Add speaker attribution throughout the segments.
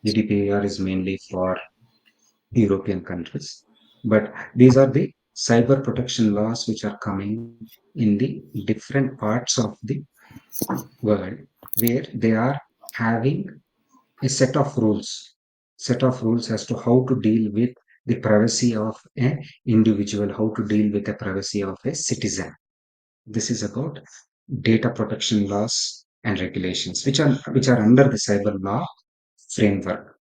Speaker 1: GDPR is mainly for European countries. But these are the cyber protection laws which are coming in the different parts of the world where they are having a set of rules as to how to deal with the privacy of an individual, how to deal with the privacy of a citizen. This is about data protection laws and regulations, which are under the cyber law framework.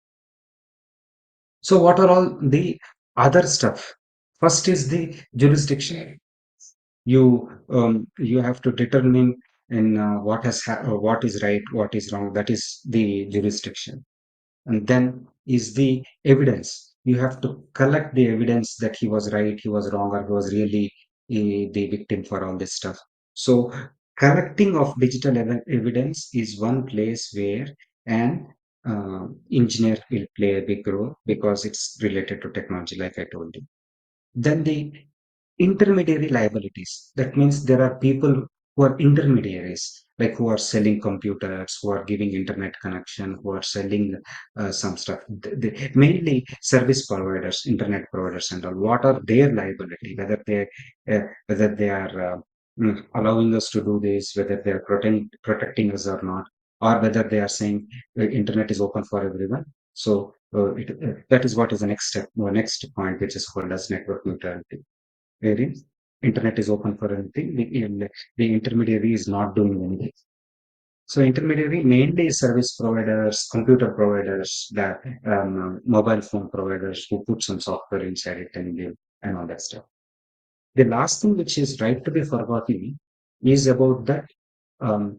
Speaker 1: So, what are all the other stuff? First is the jurisdiction. You have to determine in what is right, what is wrong. That is the jurisdiction. And then is the evidence. You have to collect the evidence that he was right, he was wrong, or he was really the victim for all this stuff. So collecting of digital evidence is one place where an engineer will play a big role because it's related to technology, like I told you. Then the intermediary liabilities. That means there are people who are intermediaries, like who are selling computers, who are giving internet connection, who are selling some stuff. Mainly service providers, internet providers, and all. What are their liability? Whether they are allowing us to do this, whether they are protecting us or not, or whether they are saying internet is open for everyone. So that is what is the next step, next point, which is called as network neutrality, wherein internet is open for anything. The intermediary is not doing anything. So intermediary mainly is service providers, computer providers, the mobile phone providers who put some software inside it and give and all that stuff. The last thing which is right to be forgotten is about that um,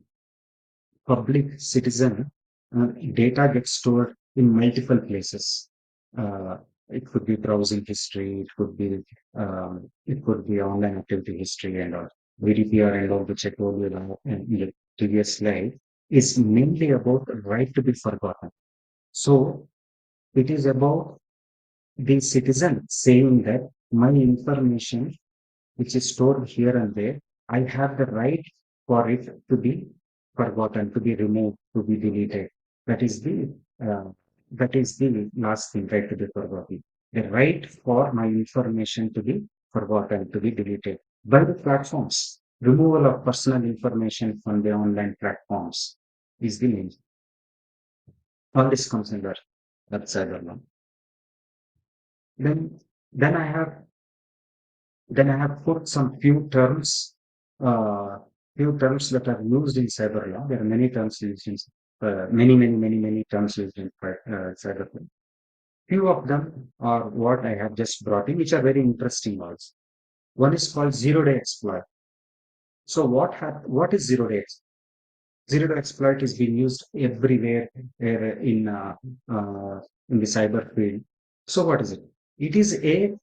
Speaker 1: public citizen data gets stored in multiple places. Uh, it could be browsing history, it could be online activity history and all. GDPR and all, which I told you now in the previous slide, is mainly about right to be forgotten. So it is about the citizen saying that my information which is stored here and there, I have the right for it to be forgotten, to be removed, to be deleted. That is the uh, that is the last thing, right, to be forgotten. The right for my information to be forgotten, to be deleted by the platforms. Removal of personal information from the online platforms is the main. All this comes under that cyber law. Then, then I have Then I have put some uh, few terms that are used in cyber law. There are many terms used in many terms used in cyber law. Few of them are what I have just brought in, which are very interesting also. One is called zero-day exploit. So what is zero-day exploit? Zero-day exploit is being used everywhere uh, in the cyber field. So what is it? It is a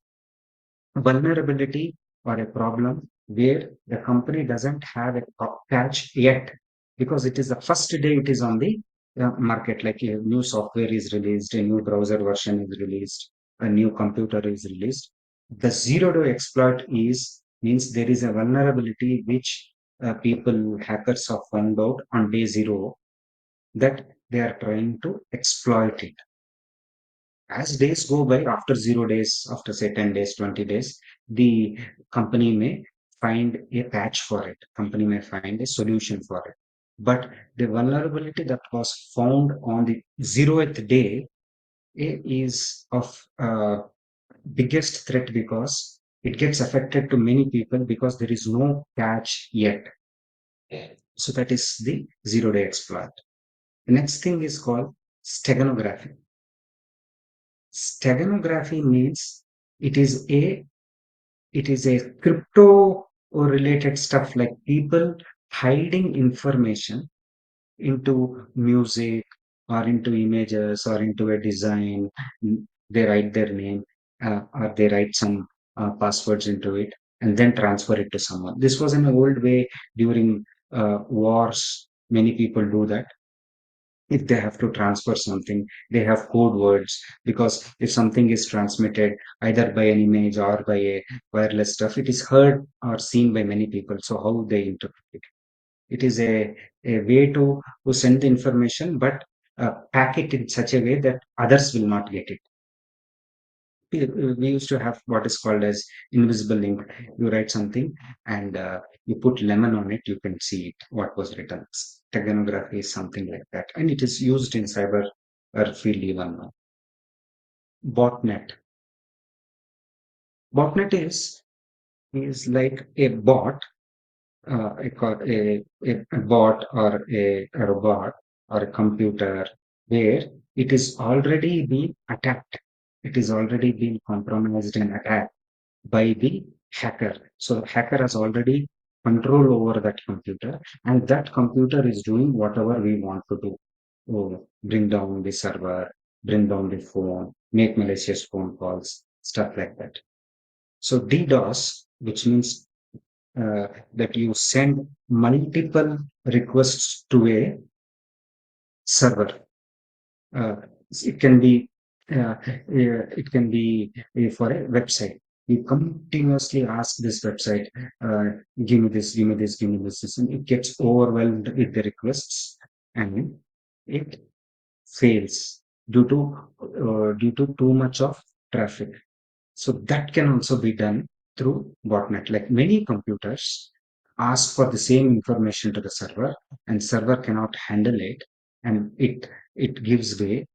Speaker 1: vulnerability or a problem where the company doesn't have a patch yet because it is the first day it is on the market, like a new software is released, a new browser version is released, a new computer is released. The zero day exploit is means there is a vulnerability which people hackers have found out on day zero, that they are trying to exploit it. As days go by, after 0 days, after say 10 days, 20 days, the company may find a patch for it. Company may find a solution for it. But the vulnerability that was found on the 0th day is of biggest threat because it gets affected to many people because there is no patch yet. So that is the 0 day exploit. The next thing is called steganography. Steganography means it is a crypto related stuff, like people hiding information into music or into images or into a design. They write their name or they write some passwords into it and then transfer it to someone. This was an old way during wars. Many people do that. If they have to transfer something, they have code words, because if something is transmitted either by an image or by a wireless stuff, it is heard or seen by many people. So how they interpret it? It is a way to send the information, but pack it in such a way that others will not get it. We used to have what is called as invisible ink. You write something and you put lemon on it, you can see it, what was written. Steganography is something like that, and it is used in cyber field even now. Botnet. Botnet is like a bot, a bot or a robot or a computer where it is already been attacked. It is already been compromised and attacked by the hacker. So the hacker has already control over that computer, and that computer is doing whatever we want to do. Oh, bring down the server, bring down the phone, make malicious phone calls, stuff like that. So DDoS, which means that you send multiple requests to a server. Uh, it can be for a website. You continuously ask this website, give me this, give me this, give me this, and it gets overwhelmed with the requests, and it fails due to too much of traffic. So that can also be done through botnet. Like many computers ask for the same information to the server, and server cannot handle it, and it gives way,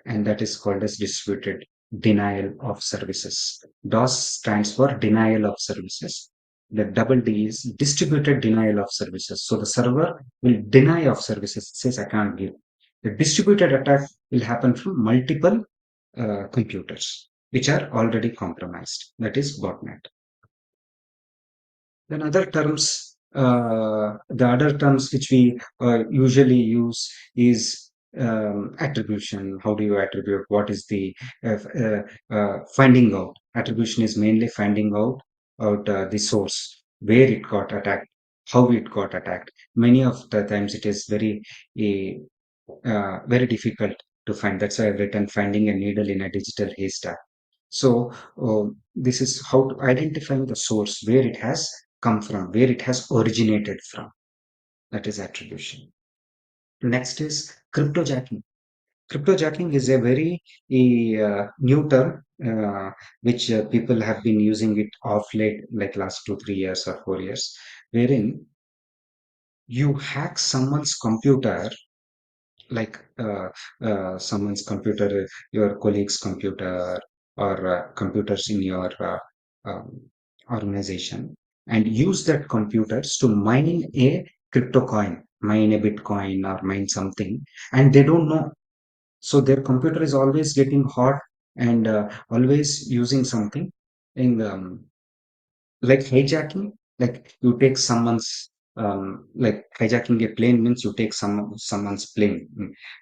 Speaker 1: and that is called as distributed denial of services. DOS stands for denial of services. The double D is distributed denial of services. So the server will deny of services, it says I can't give. The distributed attack will happen from multiple computers which are already compromised. That is botnet. Then the other terms which we usually use is attribution. How do you attribute? What is the finding out? Attribution is mainly finding out the source, where it got attacked, how it got attacked. Many of the times it is very difficult to find. That's why I've written finding a needle in a digital haystack. So this is how to identify the source, where it has come from, where it has originated from. That is attribution. Next is cryptojacking. Cryptojacking is a very new term which people have been using it off late, like last 2, 3 years or 4 years, wherein you hack someone's computer, like someone's computer, your colleague's computer, or computers in your um, organization, and use that computers to mine a crypto coin, mine a Bitcoin, or mine something, and they don't know. So their computer is always getting hot and always using something in like hijacking, like you take someone's like hijacking a plane means you take someone's plane.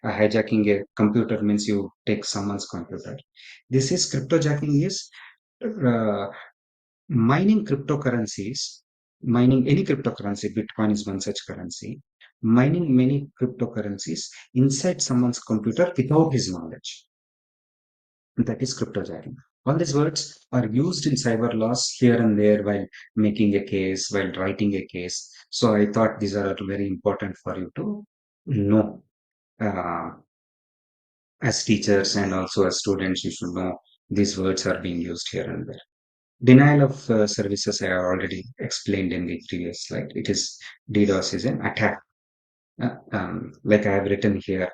Speaker 1: Hijacking a computer means you take someone's computer. This is cryptojacking is uh, mining cryptocurrencies, mining any cryptocurrency. Bitcoin is one such currency. Mining many cryptocurrencies inside someone's computer without his knowledge. That is cryptojacking. All these words are used in cyber laws here and there while making a case, while writing a case. So I thought these are very important for you to know. Uh, as teachers and also as students, you should know these words are being used here and there. Denial of services, I have already explained in the previous slide. It is DDoS is an attack. Like I have written here,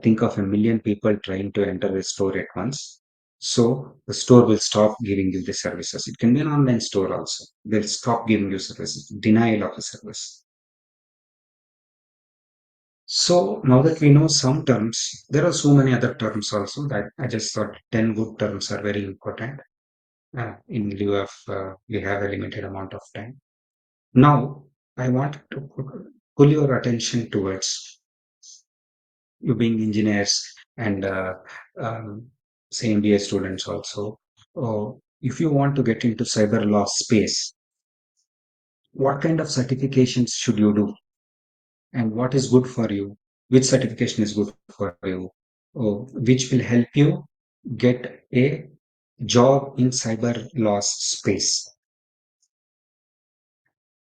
Speaker 1: think of a million people trying to enter a store at once. So the store will stop giving you the services. It can be an online store also. They'll stop giving you services. Denial of the service. So now that we know some terms, there are so many other terms also that I just thought 10 good terms are very important in lieu of we have a limited amount of time. Now, I want to pull your attention towards you being engineers and um, say MBA students also. If you want to get into cyber law space, what kind of certifications should you do, and what is good for you? Which certification is good for you? Which will help you get a job in cyber law space?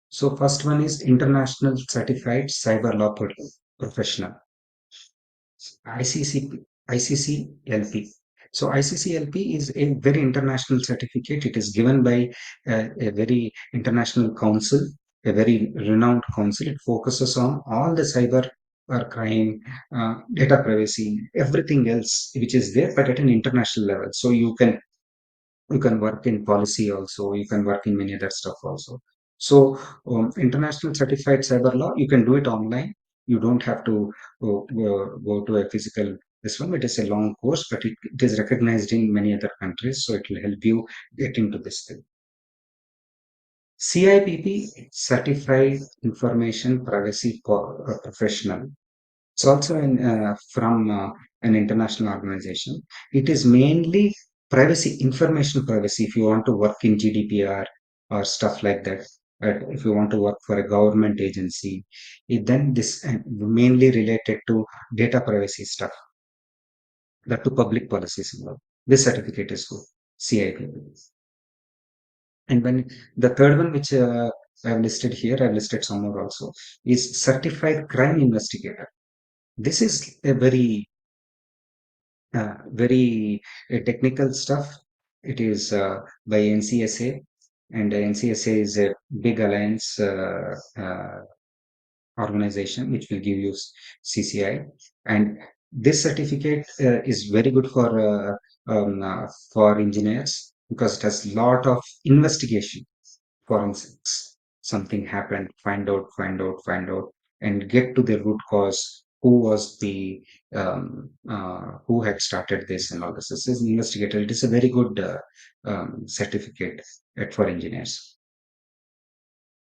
Speaker 1: So, first one is International Certified Cyber Law Professional. ICC, ICCLP. So ICCLP is a very international certificate. It is given by a very international council, a very renowned council. It focuses on all the cyber crime, data privacy, everything else which is there, but at an international level. So you can work in policy also, you can work in many other stuff also. So international certified cyber law, you can do it online. You don't have to go to a physical this one. It is a long course, but it is recognized in many other countries, so it will help you get into this thing. CIPP, certified information privacy professional. It's also from an international organization. It is mainly privacy, information privacy. If you want to work in GDPR or stuff like that, if you want to work for a government agency, then this mainly related to data privacy stuff, that to public policies involved. This certificate is good, CIP. And when the third one, which I've listed here, I've listed some more also, is certified crime investigator. This is a very technical stuff. It is by NCSA, and NCSA is a big alliance organization which will give you CCI. And this certificate is very good for engineers because it has lot of investigation, forensics. Something happened, find out, and get to the root cause. Who was the who had started this and all this? This is investigator. It is a very good certificate for engineers.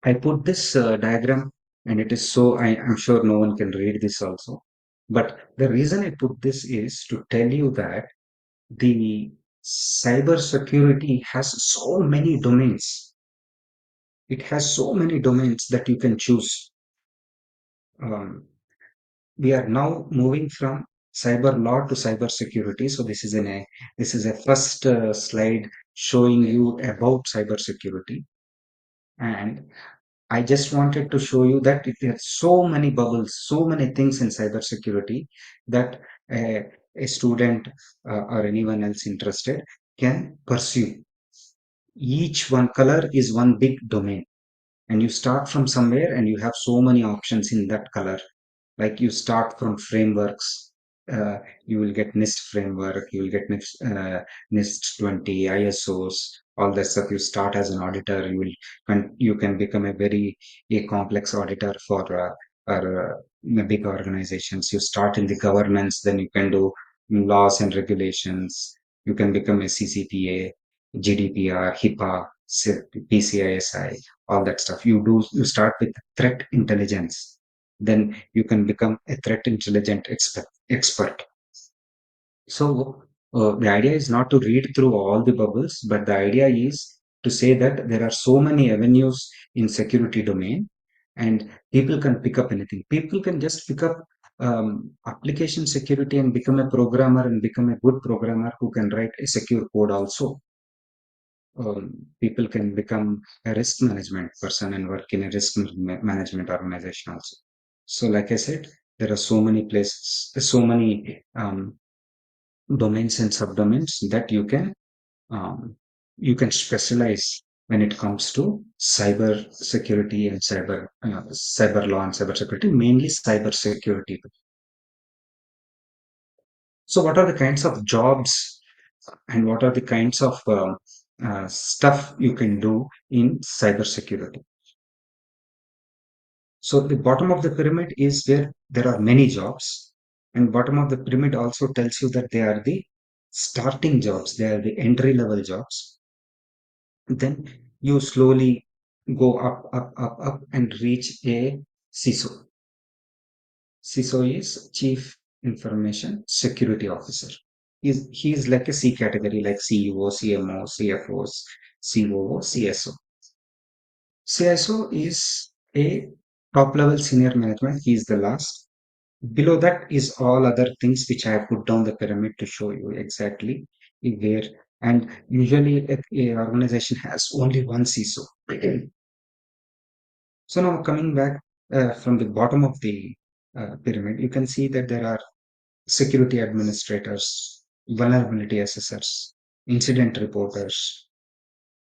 Speaker 1: I put this diagram, and it is so I'm sure no one can read this also. But the reason I put this is to tell you that the cyber security has so many domains. It has so many domains that you can choose. Um, we are now moving from cyber law to cyber security. So this is a first slide showing you about cyber security, and I just wanted to show you that it has so many bubbles, so many things in cyber security that a student or anyone else interested can pursue. Each one color is one big domain, and you start from somewhere and you have so many options in that color. Like you start from frameworks, uh, you will get NIST framework, you will get NIST 20, ISOs, all that stuff. You start as an auditor, you can become a complex auditor for big organizations. You start in the governance, then you can do laws and regulations. You can become a CCPA, GDPR, HIPAA, PCISI, all that stuff. You start with threat intelligence, then you can become a threat intelligent expert. So the idea is not to read through all the bubbles, but the idea is to say that there are so many avenues in security domain, and people can pick up anything. People can just pick up application security and become a programmer and become a good programmer who can write a secure code also. People can become a risk management person and work in a risk management organization also. So, like I said, there are so many places, so many domains and subdomains that um, you can specialize when it comes to cyber security and cyber law and cyber security, mainly cyber security. So, what are the kinds of jobs and what are the kinds of stuff you can do in cybersecurity? So the bottom of the pyramid is where there are many jobs, and bottom of the pyramid also tells you that they are the starting jobs, they are the entry level jobs. Then you slowly go up, and reach a CISO. CISO is Chief Information Security Officer. He is like a C category, like CEO, CMO, CFOs, COO, CSO. CISO is a top level senior management. He is the last. Below that is all other things which I have put down the pyramid to show you exactly where. And usually, a organization has only one CISO. So now coming back from the bottom of the pyramid, you can see that there are security administrators, vulnerability assessors, incident reporters,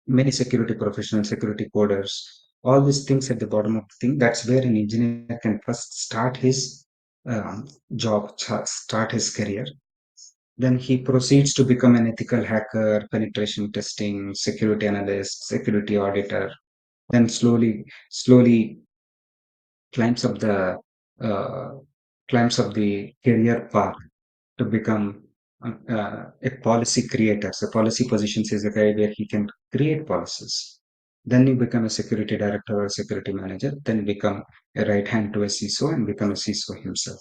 Speaker 1: many security professionals, security coders, all these things at the bottom of the thing. That's where an engineer can first start his start his career. Then he proceeds to become an ethical hacker, penetration testing, security analyst, security auditor. Then slowly climbs up the uh, climbs up the career path to become a policy creator. So policy positions is a guy where he can create policies. Then you become a security director or a security manager. Then become a right hand to a CISO and become a CISO himself.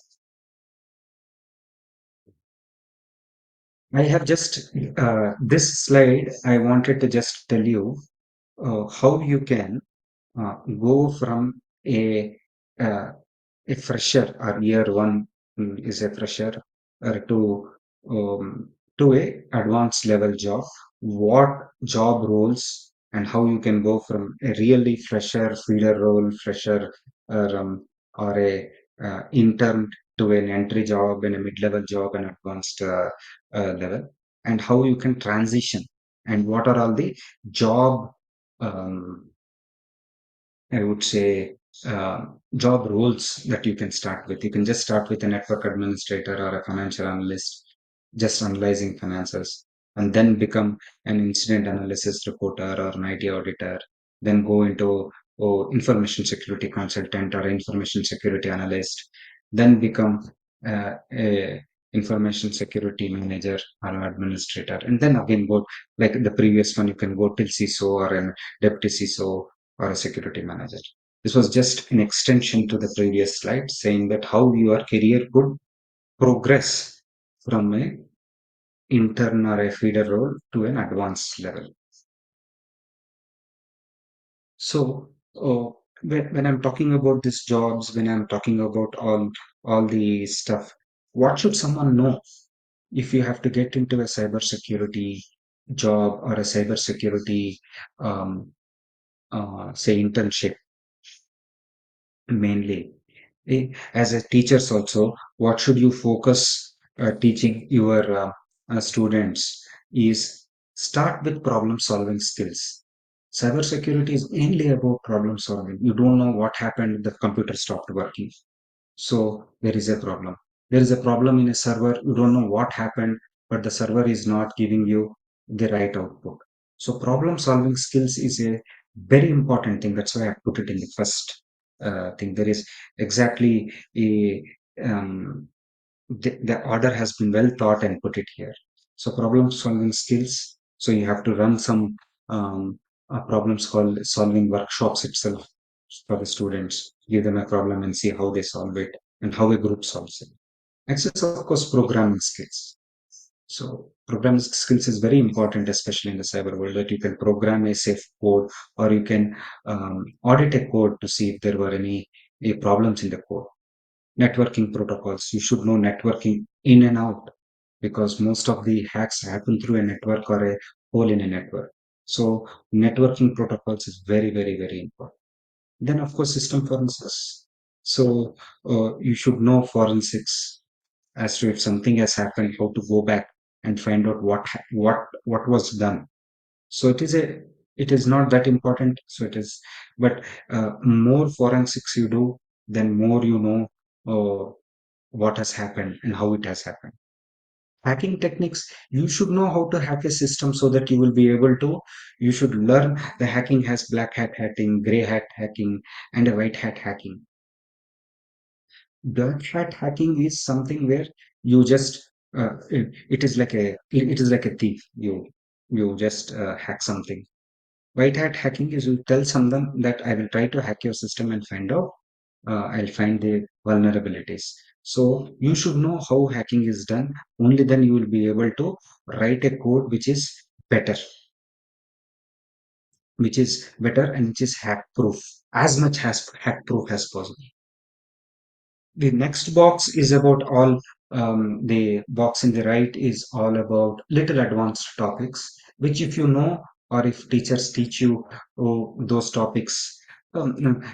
Speaker 1: I have just this slide. I wanted to just tell you how you can go from uh, a fresher or year one is a fresher to a advanced level job, what job roles and how you can go from a really fresher feeder role, fresher or a intern to an entry job and a mid-level job and advanced level, and how you can transition and what are all the job um, I would say job roles that you can start with. You can just start with a network administrator or a financial analyst, just analyzing finances, and then become an incident analysis reporter or an IT auditor. Then go into information security consultant or information security analyst. Then become a information security manager or an administrator, and then again go like the previous one. You can go till CISO or an deputy CISO or a security manager. This was just an extension to the previous slide saying that how your career could progress from a intern or a feeder role to an advanced level. So when I'm talking about these jobs, when I'm talking about all the stuff, what should someone know if you have to get into a cybersecurity job or a cybersecurity say internship mainly? As a teachers also, what should you focus teaching your students is start with problem solving skills. Cybersecurity is mainly about problem solving. You don't know what happened, the computer stopped working, so there is a problem. There is a problem in a server. You don't know what happened, but the server is not giving you the right output. So problem solving skills is a very important thing. That's why I put it in the first thing. There is exactly a the order has been well thought and put it here. So problem solving skills. So you have to run some problems called solving workshops itself for the students. Give them a problem and see how they solve it and how a group solves it. Next is of course programming skills. So programming skills is very important, especially in the cyber world, that you can program a safe code or you can audit a code to see if there were any problems in the code. Networking protocols. You should know networking in and out because most of the hacks happen through a network or a hole in a network. So networking protocols is very, very, very important. Then of course system forensics. So you should know forensics as to if something has happened, how to go back and find out what was done. So it is not that important. So it is, but more forensics you do, then more you know uh, what has happened and how it has happened. Hacking techniques, you should know how to hack a system so that you will be able to, you should learn the hacking has black hat hacking, gray hat hacking, and a white hat hacking. Black hat hacking is something where you just, it is like it is like a thief. You just hack something. White hat hacking is you tell someone that I will try to hack your system and find out, I'll find the vulnerabilities. So you should know how hacking is done. Only then you will be able to write a code which is better and which is hack proof, as much as hack proof as possible. The next box is about all, the box in the right is all about little advanced topics, which if you know or if teachers teach you those topics,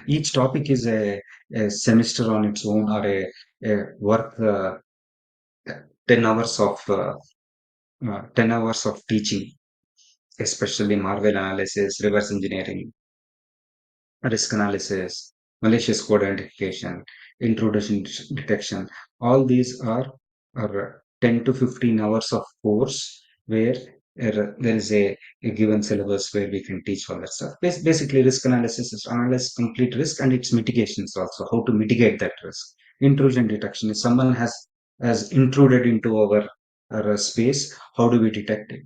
Speaker 1: each topic is a semester on its own or a worth 10 hours of 10 hours of teaching, especially malware analysis, reverse engineering, risk analysis, malicious code identification, intrusion detection. All these are 10 to 15 hours of course where there is a given syllabus where we can teach all that stuff. Basically, risk analysis is analyze complete risk and its mitigations also, how to mitigate that risk. Intrusion detection is someone has intruded into our space. How do we detect it?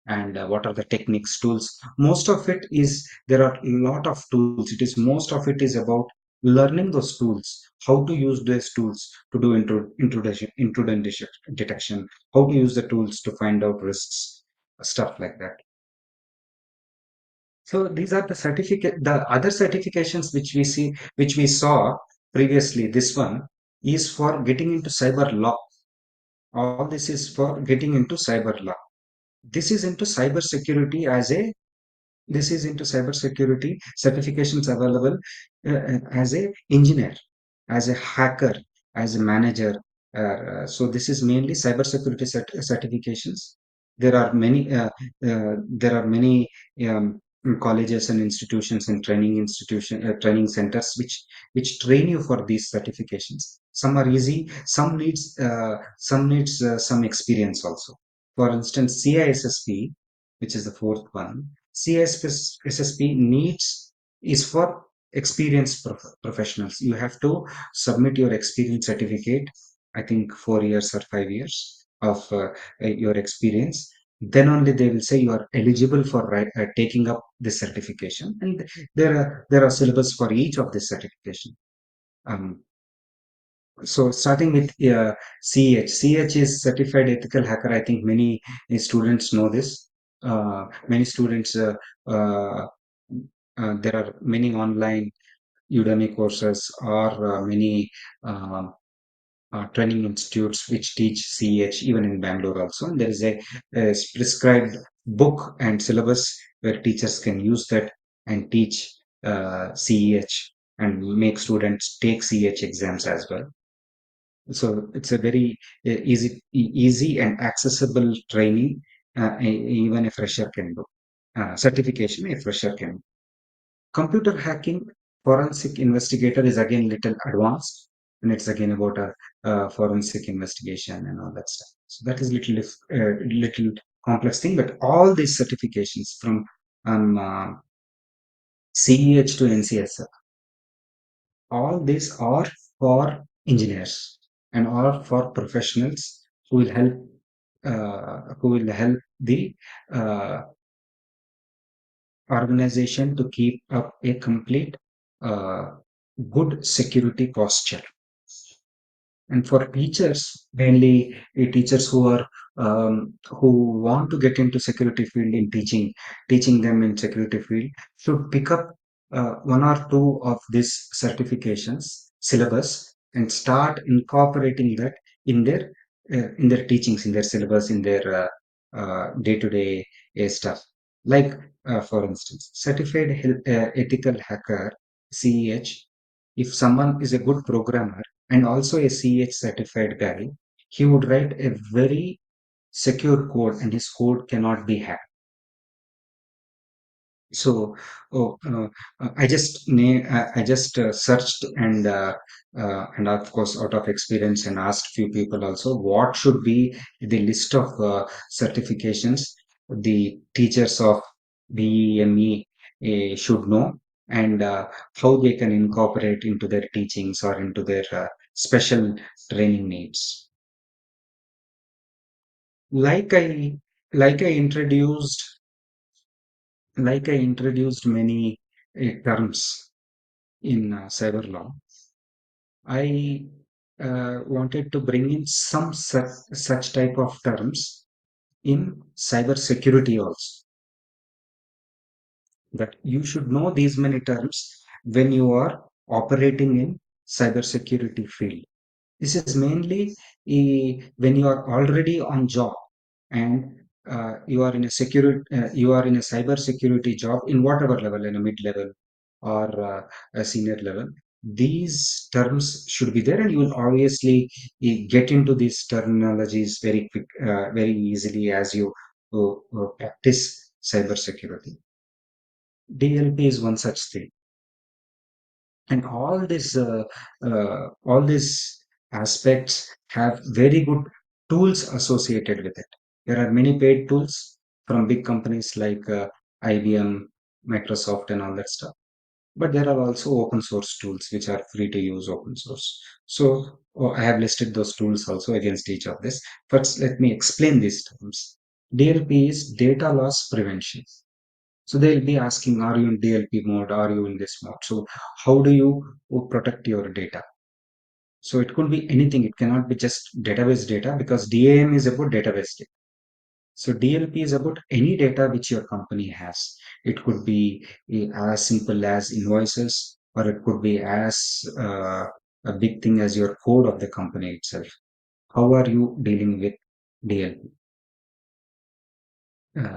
Speaker 1: And what are the techniques, tools? Most of it is there are a lot of tools. It is most of it is about learning those tools, how to use those tools to do intrusion detection, how to use the tools to find out risks, stuff like that. So these are the certificate. The other certifications which we saw previously. This one is for getting into cyber law. All this is for getting into cyber law. This is into cyber security as a This is into cybersecurity certifications available as a engineer, as a hacker, as a manager. So this is mainly cybersecurity certifications. There are many. There are many colleges and institutions and training centers which train you for these certifications. Some are easy. Some needs some experience also. For instance, CISSP, which is the fourth one. CSSP needs is for experienced professionals. You have to submit your experience certificate, I think 4 years or 5 years of your experience. Then only they will say you are eligible for taking up this certification. And there are syllabus for each of this certification. Um, so starting with CH is Certified Ethical Hacker. I think many students know this. Many students, uh, there are many online Udemy courses or many um training institutes which teach CH even in Bangalore also. And there is a prescribed book and syllabus where teachers can use that and teach CEH and make students take CH exams as well. So it's a very easy and accessible training. Even a fresher can do. Certification a fresher can. Computer hacking forensic investigator is again little advanced, and it's again about a forensic investigation and all that stuff. So that is little complex thing. But all these certifications from CEH to NCSF, all these are for engineers and are for professionals who will help the uh, organization to keep up a complete uh, good security posture. And for teachers, mainly teachers who want to get into security field in teaching them in security field should pick up one or two of these certifications syllabus and start incorporating that in their teachings, in their syllabus, in their day-to-day stuff. Like for instance, certified ethical hacker (CEH). If someone is a good programmer and also a CH certified guy, he would write a very secure code and his code cannot be hacked. So, I just searched and of course out of experience and asked few people also what should be the list of certifications the teachers of BEME should know and how they can incorporate into their teachings or into their special training needs. Like I like I introduced many terms in cyber law, I wanted to bring in some such type of terms in cyber security also. That you should know these many terms when you are operating in cyber security field. This is mainly when you are already on job and you are in a cyber security job in whatever level, in a mid level or a senior level. these terms should be there, and you will obviously get into these terminologies very quick, very easily as you practice cybersecurity. DLP is one such thing, and all these aspects have very good tools associated with it. There are many paid tools from big companies like IBM, Microsoft, and all that stuff. But there are also open source tools which are free to use open source. So I have listed those tools also against each of this. First, let me explain these terms. DLP is data loss prevention. So they'll be asking, are you in DLP mode? Are you in this mode? So how do you protect your data? So it could be anything. It cannot be just database data, because DAM is about database data. So DLP is about any data which your company has. It could be as simple as invoices, or it could be as a big thing as your code of the company itself. How are you dealing with DLP?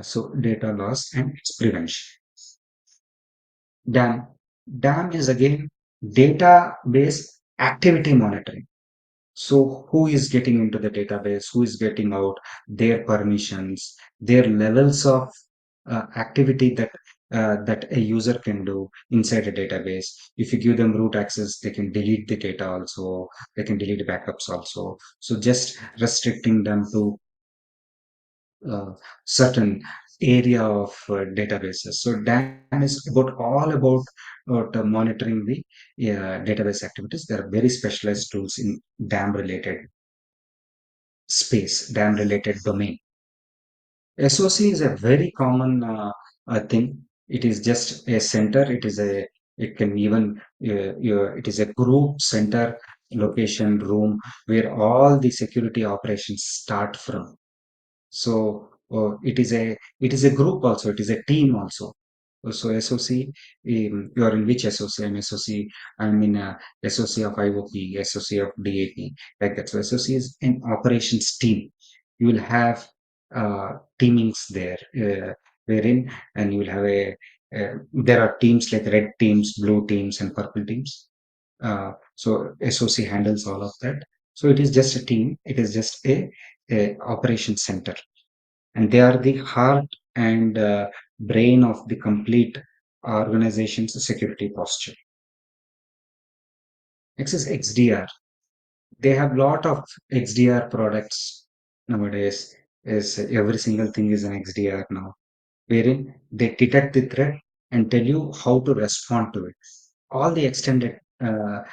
Speaker 1: So data loss and its prevention. DAM. DAM is again database activity monitoring. So who is getting into the database, who is getting out, their permissions, their levels of activity that a user can do inside a database. If you give them root access, they can delete the data also, they can delete backups also. So just restricting them to uh, certain area of databases. So DAM is about all about monitoring the database activities. There are very specialized tools in DAM related space, DAM related domain. SOC is a very common thing. It is just a center. It can even, it is a group center location room where all the security operations start from. So it is a group also. It is a team also. So SOC, you are in which SOC? I'm SOC. I'm in a SOC of IOP, SOC of DAP, like that. So SOC is an operations team. You will have teamings there, wherein, and you will have there are teams like red teams, blue teams, and purple teams. So SOC handles all of that. So it is just a team. It is just a operation center, and they are the heart and brain of the complete organization's security posture. Next is XDR. They have lot of XDR products nowadays. Is every single thing is an XDR now, wherein they detect the threat and tell you how to respond to it. All the extended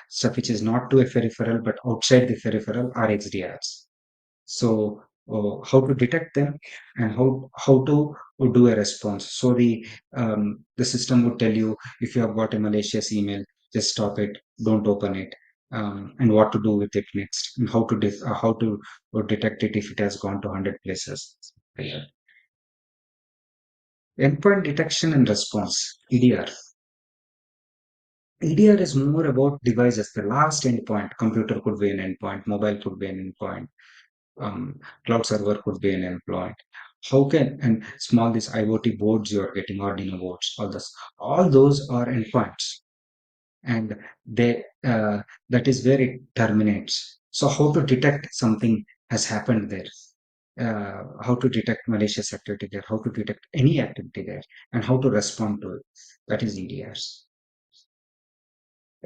Speaker 1: stuff which is not to a peripheral but outside the peripheral are XDRs. So how to detect them, and how to do a response. So the system would tell you, if you have got a malicious email, just stop it, don't open it, and what to do with it next, and how to detect it if it has gone to 100 places. Yeah. Endpoint detection and response, EDR. EDR is more about devices, the last endpoint. Computer could be an endpoint, mobile could be an endpoint, cloud server could be an endpoint. How can, and small these IoT boards you are getting, Arduino boards, all those are endpoints, and they that is where it terminates. So how to detect something has happened there, how to detect malicious activity there, how to detect any activity there, and how to respond to it. That is EDRs.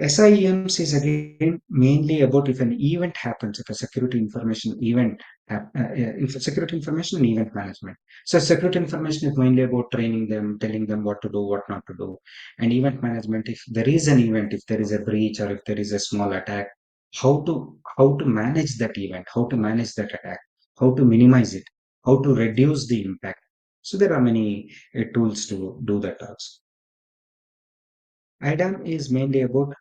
Speaker 1: SIEMs is again mainly about if an event happens, if a security information event, if a security information and event management. So security information is mainly about training them, telling them what to do, what not to do. And event management, if there is an event, if there is a breach or if there is a small attack, how to manage that event, how to manage that attack, how to minimize it, how to reduce the impact. So there are many tools to do that also. IDAM is mainly about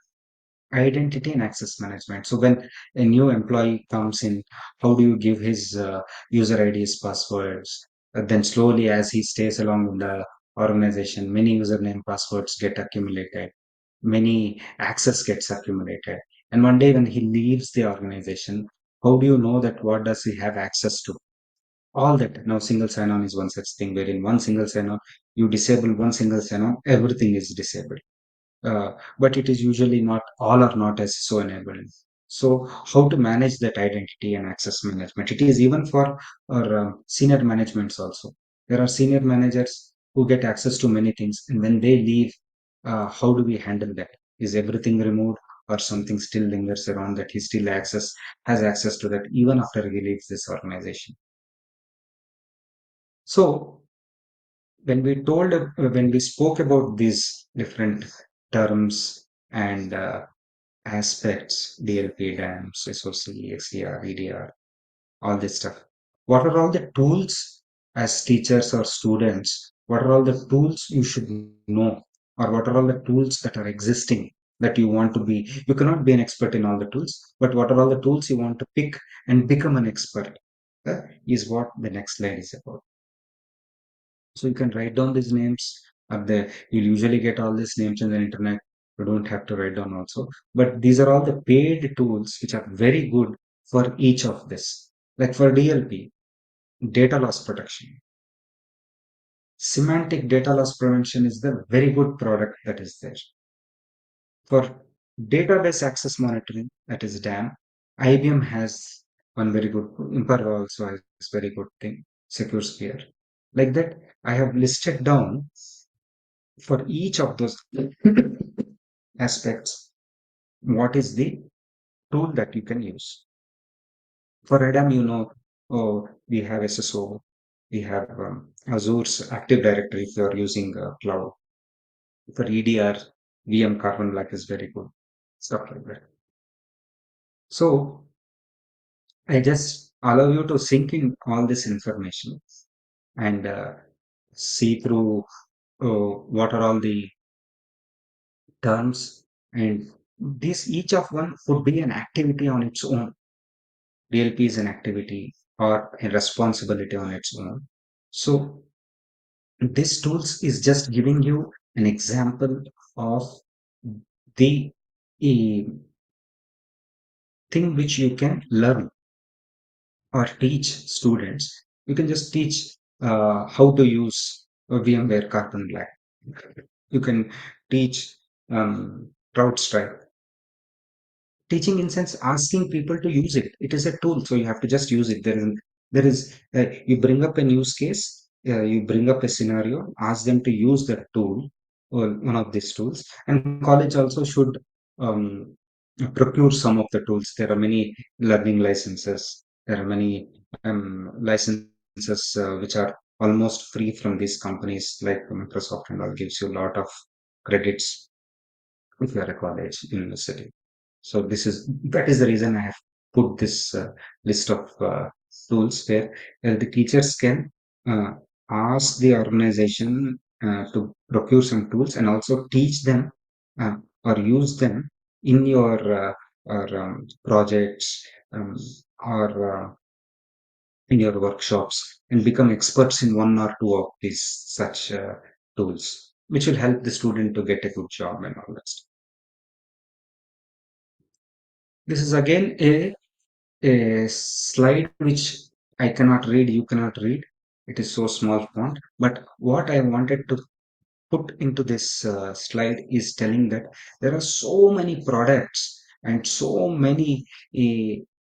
Speaker 1: identity and access management. So when a new employee comes in, how do you give his user IDs, passwords? Then slowly, as he stays along in the organization, many username passwords get accumulated, many access gets accumulated. And one day when he leaves the organization, how do you know that what does he have access to? All that. Now single sign-on is one such thing, where in one single sign-on, you disable one single sign-on, everything is disabled. but it is usually not all are not as so enabled. So how to manage that identity and access management? It is even for our senior managements also. There are senior managers who get access to many things, and when they leave, how do we handle that? Is everything removed, or something still lingers around that he still has access to that even after he leaves this organization? So when we spoke about these different terms and aspects, DLP, DAMs, SOC, XER, EDR, all this stuff. What are all the tools as teachers or students? What are all the tools you should know? Or what are all the tools that are existing that you want to be? You cannot be an expert in all the tools, but what are all the tools you want to pick and become an expert? Is what the next slide is about. So you can write down these names up there. You'll usually get all these names in the internet. You don't have to write down also. But these are all the paid tools which are very good for each of this. Like for DLP, data loss protection. Semantic data loss prevention is the very good product that is there. For database access monitoring, that is DAM, IBM has one very good, Imperva also has very good thing, Secure Sphere. Like that, I have listed down for each of those aspects, what is the tool that you can use? For ADAM, oh, we have SSO, we have Azure's Active Directory if you are using cloud. For EDR, VM Carbon Black is very good, stuff like that. So I just allow you to sink in all this information and see through what are all the terms, and this each of one would be an activity on its own. DLP is an activity or a responsibility on its own. So this tools is just giving you an example of the eh, thing which you can learn or teach students. You can just teach how to use VMware Carbon Black. You can teach CrowdStrike. Teaching in sense asking people to use it. It is a tool, so you have to just use it. There is you bring up a use case, you bring up a scenario, ask them to use that tool or one of these tools. And college also should um, procure some of the tools. There are many learning licenses. There are many licenses which are almost free from these companies like Microsoft, and all gives you a lot of credits if you are a college university. So that is the reason I have put this list of tools where the teachers can uh, ask the organization to procure some tools and also teach them uh, or use them in your projects or in your workshops, and become experts in one or two of these such tools, which will help the student to get a good job and all that stuff. This is again a slide which I cannot read, you cannot read. It is so small font. But what I wanted to put into this slide is telling that there are so many products and so many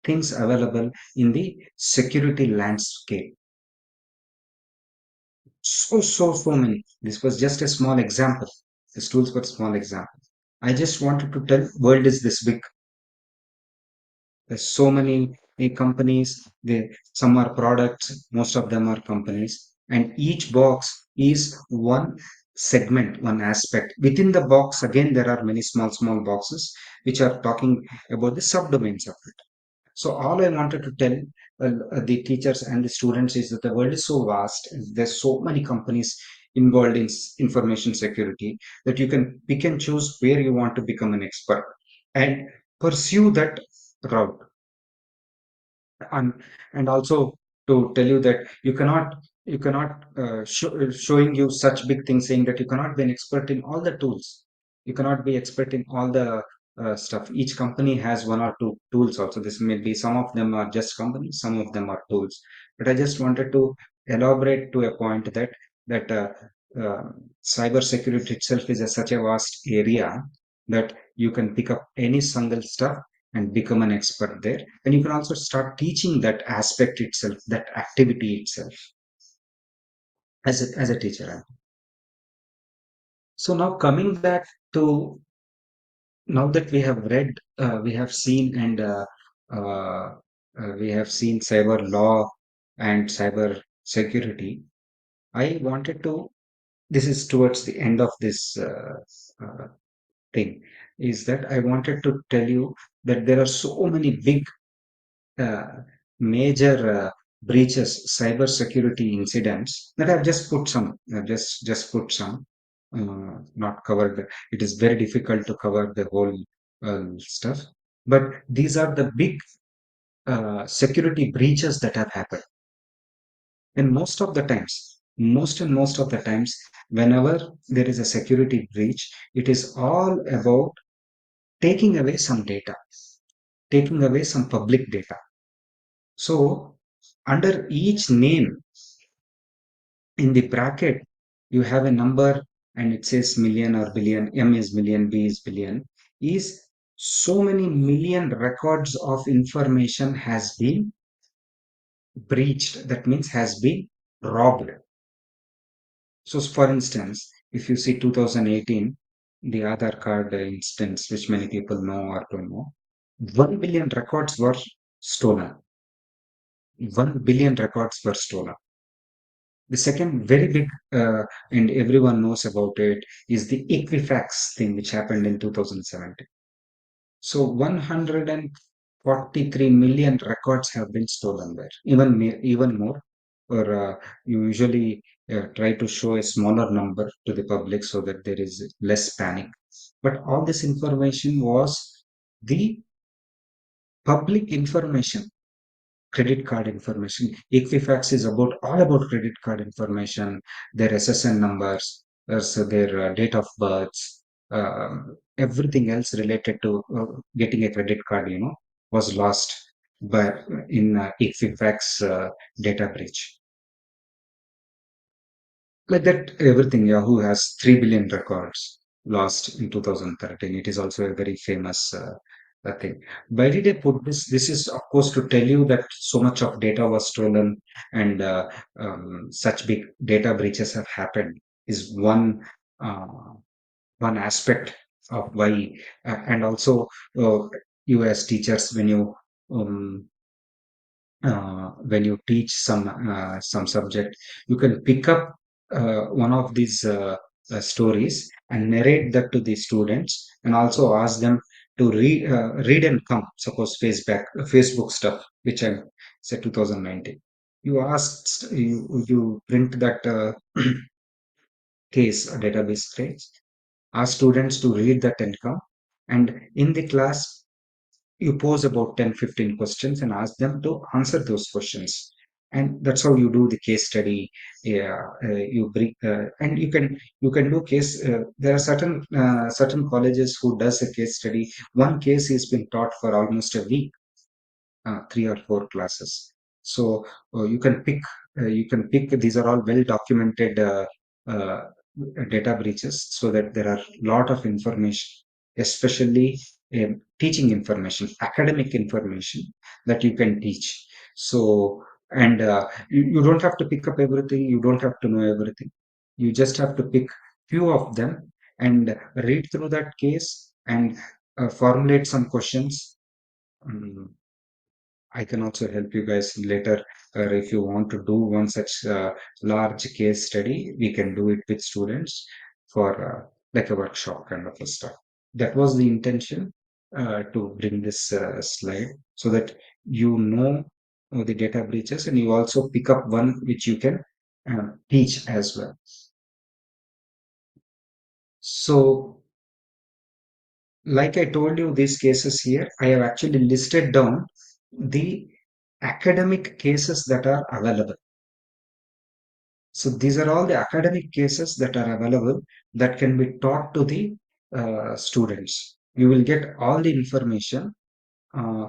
Speaker 1: things available in the security landscape. So many. This was just a small example. These tools were small example. I just wanted to tell world is this big. There's so many companies. Some are products, most of them are companies, and each box is one segment, one aspect. Within the box, again, there are many small boxes which are talking about the subdomains of it. So all I wanted to tell the teachers and the students is that the world is so vast. And there's so many companies involved in information security that you can pick and choose where you want to become an expert and pursue that route. And also to tell you that you cannot showing you such big things, saying that you cannot be an expert in all the tools, you cannot be expert in all the stuff. Each company has one or two tools also. This may be, some of them are just companies, some of them are tools, but I just wanted to elaborate to a point that uh, cyber security itself is such a vast area that you can pick up any single stuff and become an expert there. And you can also start teaching that aspect itself, that activity itself as a teacher. So now coming back to, now that we have read, we have seen, and uh, we have seen cyber law and cyber security. I wanted to, this is towards the end of this thing, is that I wanted to tell you that there are so many big, uh, major breaches, cyber security incidents that I've just put some, just put some, not covered. It is very difficult to cover the whole stuff, but these are the big security breaches that have happened. And most of the times, whenever there is a security breach, it is all about taking away some data, taking away some public data. So, under each name in the bracket, you have a number and it says million or billion. M is million, B is billion. Is so many million records of information has been breached. That means has been robbed. So, for instance, if you see 2018, the Aadhaar card instance, which many people know or don't know, 1 billion records were stolen. 1 billion records were stolen. The second very big, and everyone knows about it, is the Equifax thing, which happened in 2017. So 143 million records have been stolen there, even more. Or you usually try to show a smaller number to the public so that there is less panic. But all this information was the public information, credit card information. Equifax is about all about credit card information, their SSN numbers, so their date of births, everything else related to getting a credit card, was lost by in Equifax data breach. Like that, everything. Yahoo has 3 billion records lost in 2013. It is also a very famous thing. Why did I put this? This is, of course, to tell you that so much of data was stolen, and such big data breaches have happened is uh, one aspect of why. And also, uh, you as teachers, um, when you teach some subject, you can pick up one of these stories and narrate that to the students, and also ask them to read and come. Suppose Facebook stuff, which I said 2019. You asked you print that case, a database case. Ask students to read that and come, and in the class you pose about 10-15 questions and ask them to answer those questions. And that's how you do the case study. Yeah, you bring, and you can do case. There are certain colleges who does a case study. One case is been taught for almost a week, 3 or 4 classes. So you can pick. These are all well documented uh, data breaches, so that there are lot of information, especially teaching information, academic information that you can teach. So, and you don't have to pick up everything. You don't have to know everything. You just have to pick few of them and read through that case and formulate some questions. Mm, I can also help you guys later. If you want to do one such large case study, we can do it with students for like a workshop kind of a stuff. That was the intention to bring this slide, so that you know the data breaches, and you also pick up one which you can teach as well. So, like I told you, these cases here, I have actually listed down the academic cases that are available. So these are all the academic cases that are available that can be taught to the students. You will get all the information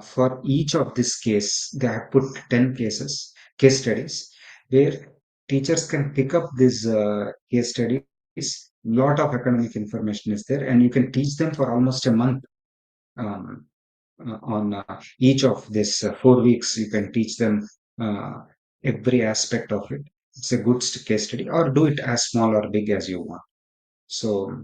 Speaker 1: for each of this case. They have put 10 case studies, where teachers can pick up these case studies. Lot of academic information is there, and you can teach them for almost a month. Um, on each of these 4 weeks, you can teach them uh, every aspect of it. It's a good case study, or do it as small or big as you want. So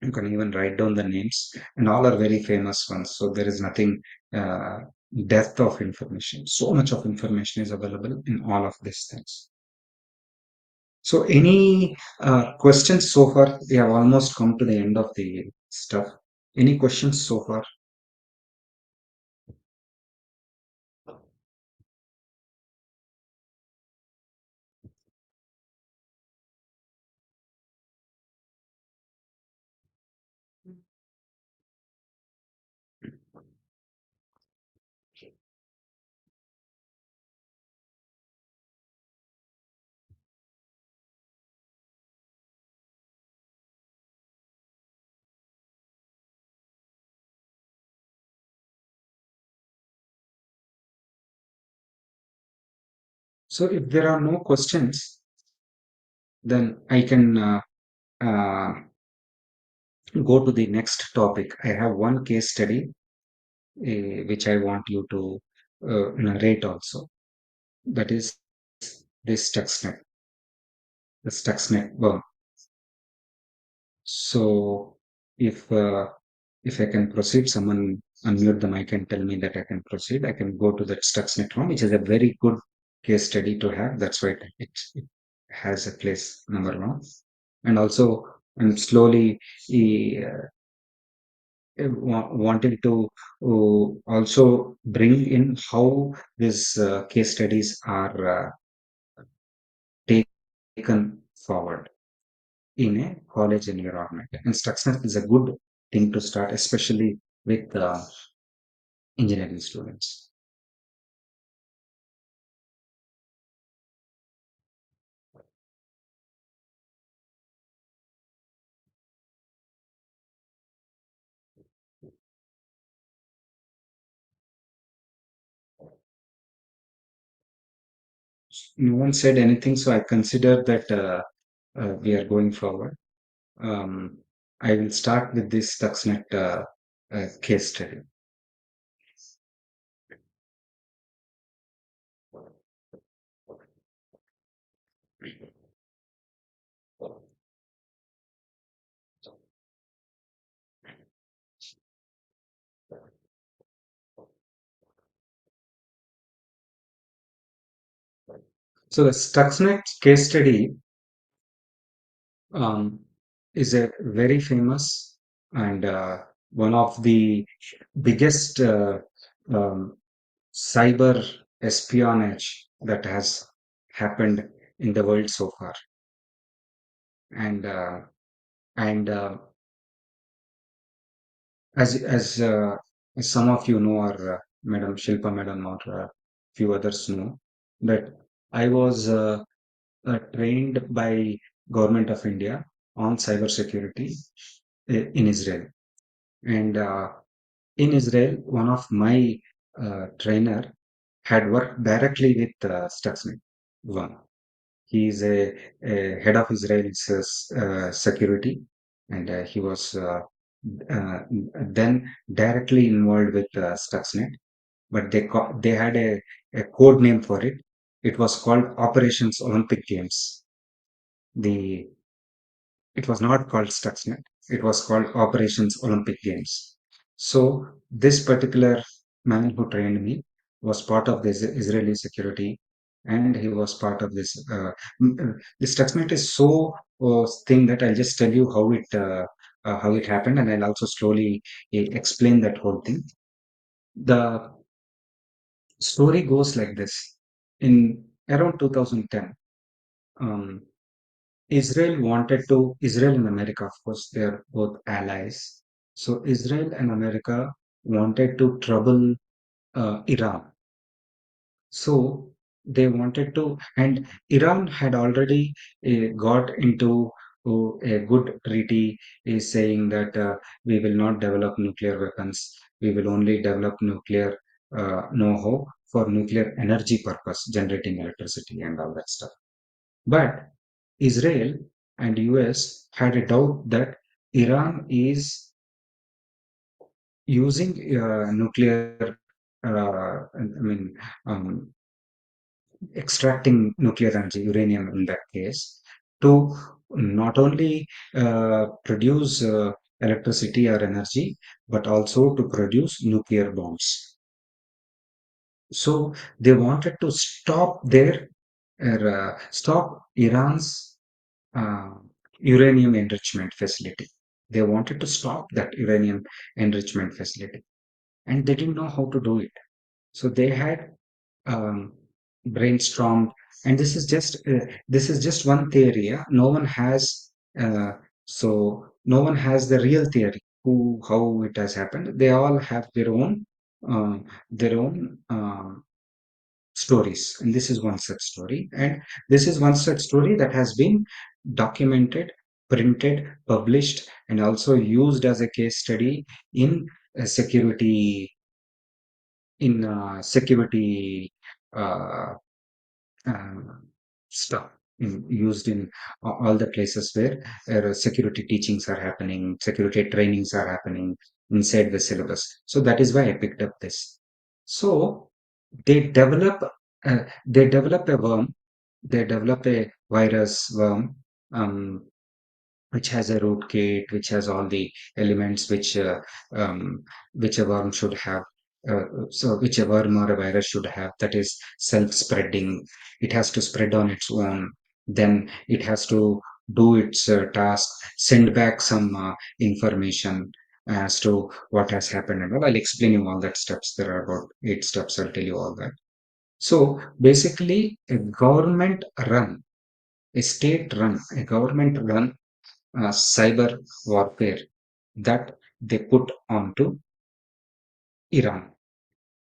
Speaker 1: you can even write down the names, and all are very famous ones. So there is nothing uh, depth of information. So much of information is available in all of these things. So any questions so far? We have almost come to the end of the stuff. Any questions so far? So if there are no questions, then I can uh, go to the next topic. I have one case study which I want you to narrate also. That is this Stuxnet, the Stuxnet worm. So if I can proceed, someone unmute the mic and tell me that I can proceed. I can go to that Stuxnet one, which is a very good case study to have. That's why it has a place number one. And also, I'm slowly wanting to also bring in how these case studies are taken forward in a college environment. And Stuxnet is a good thing to start, especially with engineering students. No one said anything, so I consider that we are going forward. Um, I will start with this Stuxnet case study. So the Stuxnet case study um, is a very famous and one of the biggest um, cyber espionage that has happened in the world so far. And as some of you know, or Madam Shilpa Madam, or few others know, that I was trained by Government of India on cyber security in Israel. And in Israel, one of my trainer had worked directly with Stuxnet. One, he is a head of Israel's security, and he was uh, then directly involved with Stuxnet. But they had a code name for it. It was called Operations Olympic Games. The It was not called Stuxnet. It was called Operations Olympic Games. So this particular man who trained me was part of this Israeli security, and he was part of this. This Stuxnet is so thing that I'll just tell you how it happened, and I'll also slowly explain that whole thing. The story goes like this: in around 2010. Um, Israel and America, of course, they're both allies. So Israel and America wanted to trouble Iran. So they wanted to, and Iran had already got into a good treaty, is saying that we will not develop nuclear weapons. We will only develop nuclear know-how for nuclear energy purpose, generating electricity and all that stuff. But Israel and US had a doubt that Iran is using nuclear, I mean, um, extracting nuclear energy, uranium in that case, to not only produce electricity or energy, but also to produce nuclear bombs. So they wanted to stop Iran's uh, uranium enrichment facility. They wanted to stop that uranium enrichment facility, and they didn't know how to do it. So they had um, brainstormed, and this is just one theory. Yeah? No one has no one has the real theory who how it has happened. They all have uh, their own stories, and this is one such story, and this is one such story that has been documented, printed, published, and also used as a case study in security security uh, uh, stuff used in all the places where security teachings are happening, security trainings are happening inside the syllabus. So that is why I picked up this. So they develop they develop a worm, they develop a virus worm, um, which has a rootkit, which has all the elements um, which a worm should have. So which a worm or a virus should have, that is self-spreading. It has to spread on its own. Then it has to do its task, send back some information as to what has happened. And all. I'll explain you all that steps. There are about 8 steps. I'll tell you all that. So basically, a government run cyber warfare that they put onto Iran.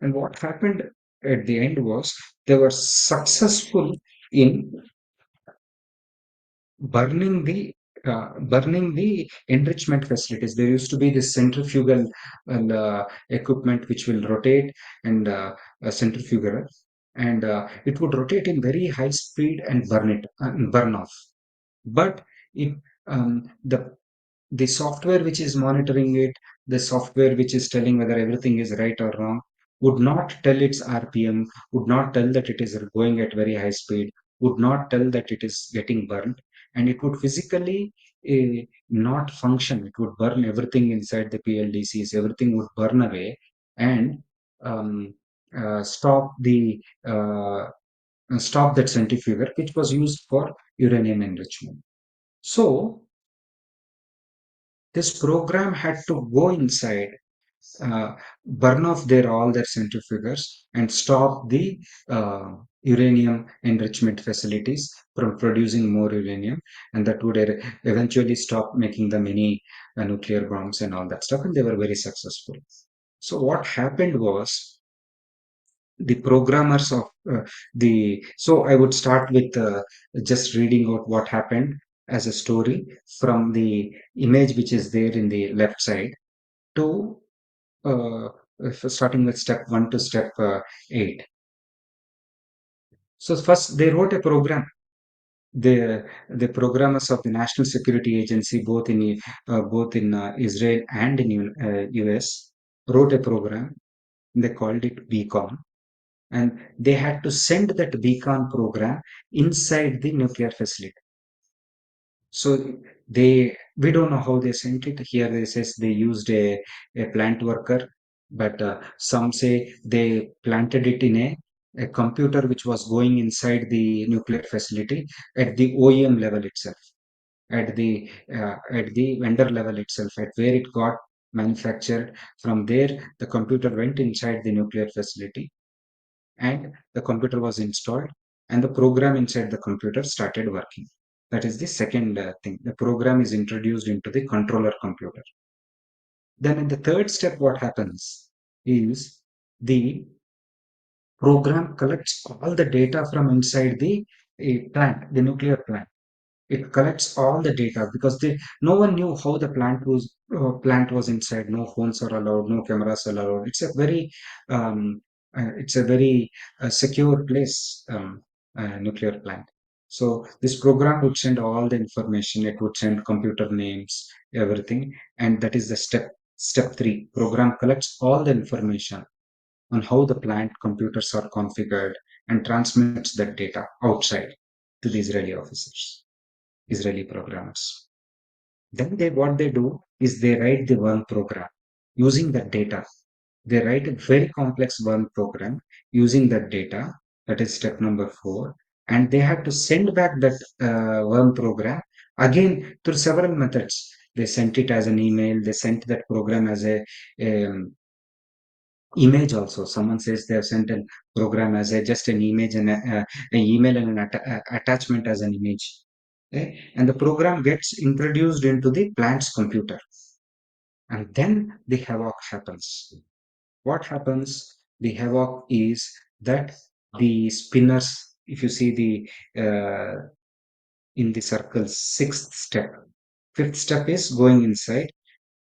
Speaker 1: And what happened at the end was they were successful in burning the burning the enrichment facilities. There used to be this centrifugal equipment which will rotate, and a centrifugal, and it would rotate in very high speed and burn off. But it the software which is monitoring it, the software which is telling whether everything is right or wrong, would not tell its RPM, would not tell that it is going at very high speed, would not tell that it is getting burned, and it would physically not function. It would burn everything inside the PLDCs, everything would burn away, and um, stop that centrifuge which was used for uranium enrichment. So this program had to go inside, burn off all their centrifuges, and stop the uranium enrichment facilities from producing more uranium, and that would eventually stop making the many nuclear bombs and all that stuff. And they were very successful. So what happened was the programmers of the so I would start with just reading out what happened as a story from the image which is there in the left side to starting with step 1 to step 8. So first they wrote a program. The programmers of the National Security Agency, both in Israel and in US, wrote a program. They called it Beacon, and they had to send that Beacon program inside the nuclear facility. So we don't know how they sent it. Here they says they used a plant worker, but some say they planted it in a computer which was going inside the nuclear facility at the OEM level itself, at the vendor level itself, at where it got manufactured. From there, the computer went inside the nuclear facility, and the computer was installed, and the program inside the computer started working. That is the second thing. The program is introduced into the controller computer. Then in the third step, what happens is the program collects all the data from inside the the nuclear plant. It collects all the data because no one knew how the plant was inside. No phones are allowed, no cameras are allowed. It's a very secure place, nuclear plant. So this program would send all the information. It would send computer names, everything, and that is the step three. Program collects all the information on how the plant computers are configured and transmits that data outside to the Israeli officers, Israeli programmers. Then what they do is they write the worm program using that data. They write a very complex worm program using that data. That is step number four. And they had to send back that worm program again through several methods. They sent it as an email. They sent that program as a um, image also. Someone says they have sent a program as a just an image and an email and an attachment as an image. Okay? And the program gets introduced into the plant's computer, and then the havoc happens. What happens? The havoc is that the spinners, if you see the in the circle, sixth step, fifth step is going inside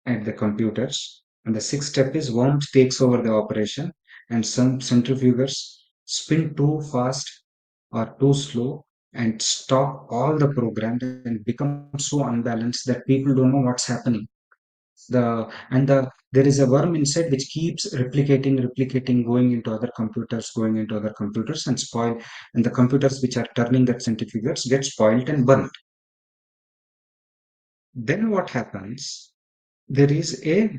Speaker 1: at the computers, and the sixth step is worm takes over the operation, and some centrifugers spin too fast or too slow and stop all the programs and become so unbalanced that people don't know what's happening. There is a worm inside which keeps replicating, going into other computers and spoil, and the computers which are turning that centrifuges get spoiled and burnt. Then what happens? There is a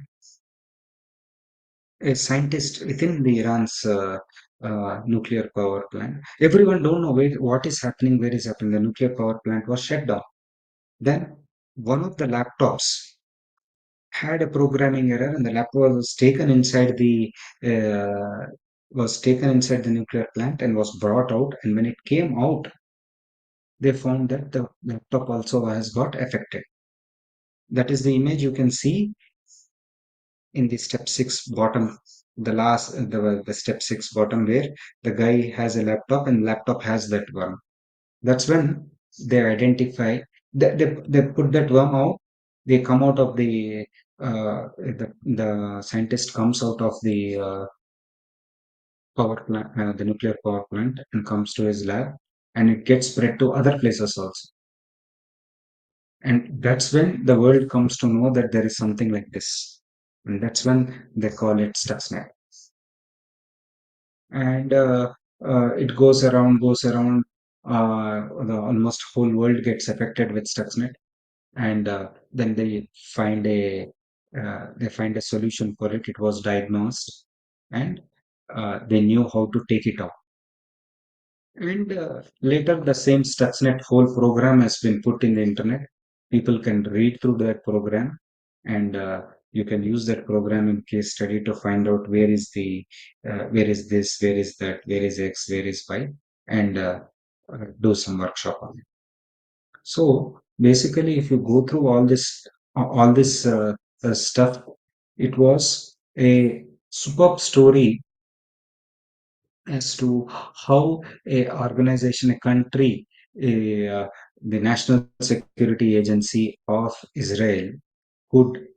Speaker 1: scientist within the Iran's nuclear power plant. Everyone don't know what is happening, where is happening. The nuclear power plant was shut down. Then one of the laptops had a programming error, and the laptop was taken inside the nuclear plant and was brought out. And when it came out, they found that the laptop also has got affected. That is the image you can see in the step six bottom, the step six bottom, where the guy has a laptop and laptop has that worm. That's when they identify, they put that worm out. They come out of the scientist comes out of the power plant, the nuclear power plant, and comes to his lab, and it gets spread to other places also. And that's when the world comes to know that there is something like this. And that's when they call it Stuxnet. And it goes around. The almost whole world gets affected with Stuxnet, and then they find a solution for it. It was diagnosed, and they knew how to take it out. And later, the same Stuxnet whole program has been put in the internet. People can read through that program, and you can use that program in case study to find out where is this, where is that, where is X, where is Y, and do some workshop on it. So basically, if you go through all this stuff, it was a superb story as to how a organization, a country, the National Security Agency of Israel could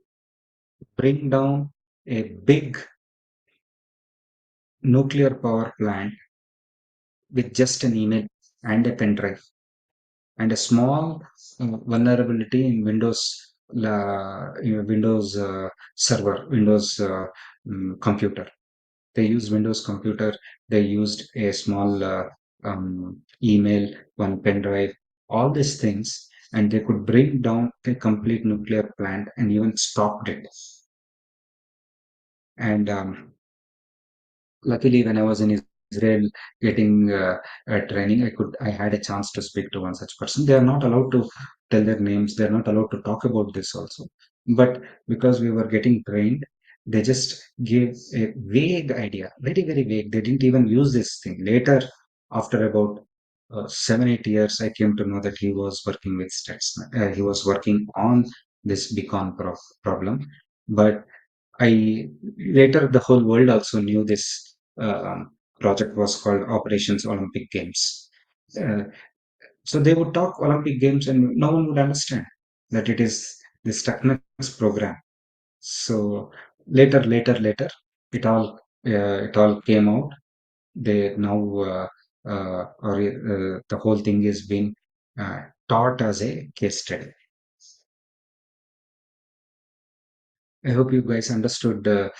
Speaker 1: bring down a big nuclear power plant with just an email and a pen drive and a small vulnerability in Windows server, Windows computer. They used Windows computer. They used a small email, one pen drive, all these things, and they could bring down a complete nuclear plant and even stopped it. And luckily, when I was in Israel getting training, I had a chance to speak to one such person. They are not allowed to tell their names. They are not allowed to talk about this also. But because we were getting trained, they just gave a vague idea, very very vague. They didn't even use this thing. Later, after about 7 8 years, I came to know that he was working with stats. He was working on this beacon problem, but I later the whole world also knew this project was called Operations Olympic Games. Uh, so they would talk Olympic Games, and no one would understand that it is the Stuckness program. So later, it all came out. They now or the whole thing is being taught as a case study. I hope you guys understood the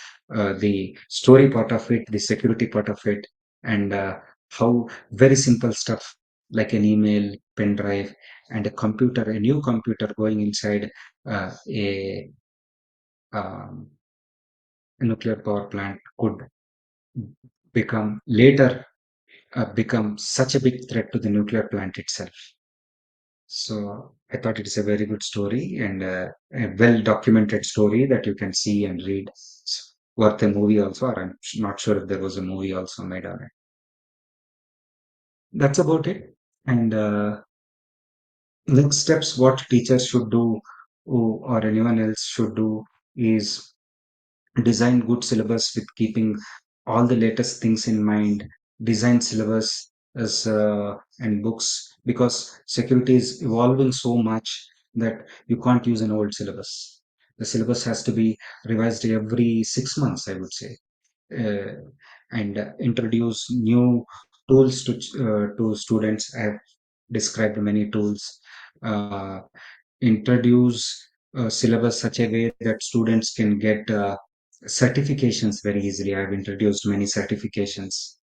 Speaker 1: story part of it, the security part of it, and how very simple stuff like an email, pen drive, and a new computer going inside um, a nuclear power plant could become later become such a big threat to the nuclear plant itself. So I thought it is a very good story and a well documented story that you can see and read. It's worth a movie also, or I'm not sure if there was a movie also made on it. That's about it. And next steps, what teachers should do or anyone else should do is design good syllabus with keeping all the latest things in mind. Design syllabus as and books, because security is evolving so much that you can't use an old syllabus. The syllabus has to be revised every 6 months, I would say. uh, and introduce new tools to students. I have described many tools. uh, Introduce a syllabus such a way that students can get certifications very easily. I've introduced many certifications,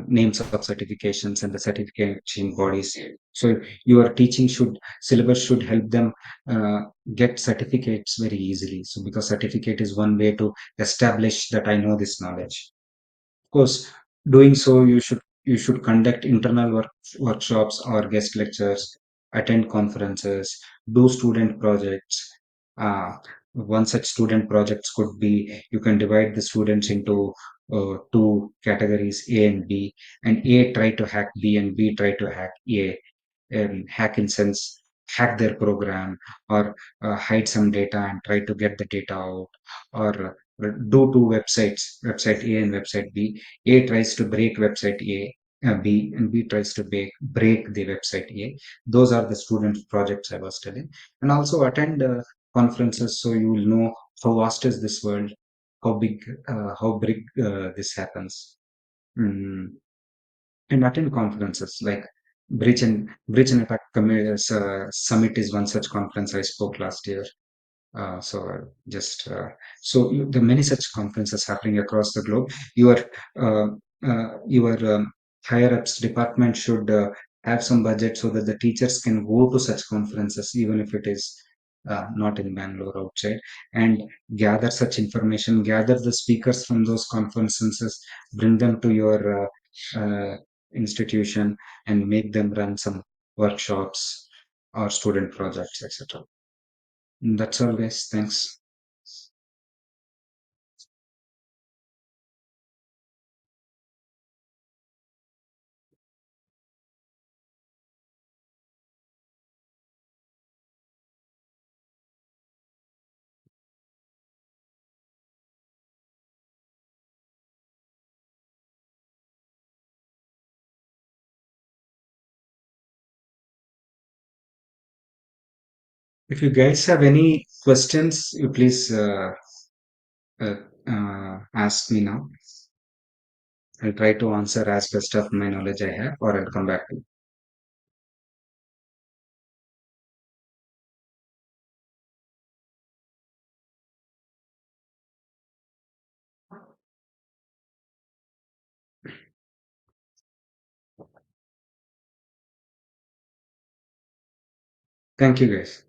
Speaker 1: names of certifications and the certification bodies. So your teaching should syllabus should help them uh, get certificates very easily. So because certificate is one way to establish that I know this knowledge. Of course, doing so, you should conduct workshops or guest lectures, attend conferences, do student projects. Uh, One such student projects could be, you can divide the students into two categories, A and B, and A try to hack B and B try to hack A. Hack in sense, hack their program, or hide some data and try to get the data out, or do two websites, website A and website B. A tries to break website B, and B tries to break the website A. Those are the student projects I was telling. And also attend conferences, so you will know how vast is this world, how big this happens. Mm, and attend conferences like Bridge and Attack Summit is one such conference I spoke last year. There are many such conferences happening across the globe. Uh, your higher ups department should have some budget so that the teachers can go to such conferences, even if it is not in Bangalore, outside, and gather such information, gather the speakers from those conferences, bring them to your institution, and make them run some workshops or student projects, etc. That's all, guys. Thanks. If you guys have any questions, you please uh, ask me now. I'll try to answer as best of my knowledge I have, or I'll come back to you. Thank you, guys.